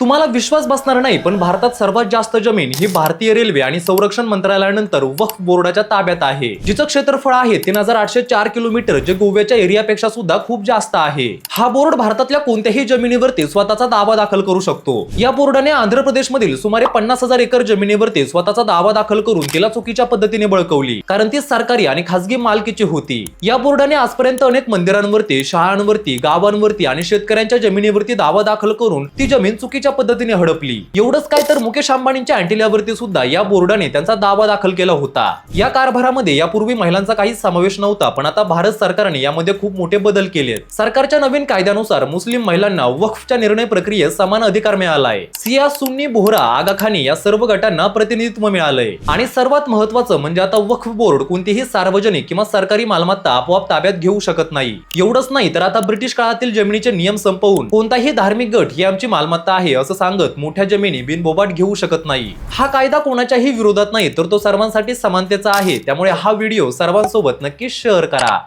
तुम्हाला विश्वास बसणार नाही, पण भारतात सर्वात जास्त जमीन ही भारतीय रेल्वे आणि संरक्षण मंत्रालयानंतर वक्फ बोर्डाच्या ताब्यात आहे, जिचं क्षेत्रफळ आहे 3804 किलोमीटर, जे गोव्याच्या एरियापेक्षा सुद्धा खूप जास्त आहे. हा बोर्ड भारतातल्या कोणत्याही जमिनीवरती स्वतःचा दावा दाखल करू शकतो. या बोर्डाने आंध्र प्रदेशमधील सुमारे 50,000 एकर जमिनीवरती स्वतःचा दावा दाखल करून तिला चुकीच्या पद्धतीने बळकवली, कारण ती सरकारी आणि खासगी मालकीची होती. या बोर्डाने आजपर्यंत अनेक मंदिरांवरती, शाळांवरती, गावांवरती आणि शेतकऱ्यांच्या जमिनीवरती दावा दाखल करून ती जमीन चुकीच्या पद्धतीने हडपली. एवढंच काय तर मुकेश अंबानींच्या अँटिलियावरती सुद्धा या बोर्डाने त्यांचा दावा दाखल केला होता. या कारभारामध्ये यापूर्वी महिलांचा काहीच समावेश नव्हता, पण आता भारत सरकारने यामध्ये खूप मोठे बदल केलेत. सरकारच्या नवीन कायद्यानुसार मुस्लिम महिलांना वक्फच्या निर्णय प्रक्रियेत समान अधिकार मिळालाय. सिया, सुन्नी, बोहरा, आगा खानी या सर्व गटांना प्रतिनिधित्व मिळालंय. आणि सर्वात महत्त्वाचं म्हणजे आता वक्फ बोर्ड कोणतीही सार्वजनिक किंवा सरकारी मालमत्ता आपोआप ताब्यात घेऊ शकत नाही. एवढंच नाही तर आता ब्रिटिश काळातील जमिनीचे नियम संपवून कोणताही धार्मिक गट ही आमची मालमत्ता आहे असं सांगत मोठ्या जमिनी बिनबोबाट घेऊ शकत नाही. हा कायदा कोणाच्याही विरोधात नाही, तर तो सर्वांसाठी समानतेचा आहे. त्यामुळे हा व्हिडिओ सर्वांसोबत नक्की शेअर करा.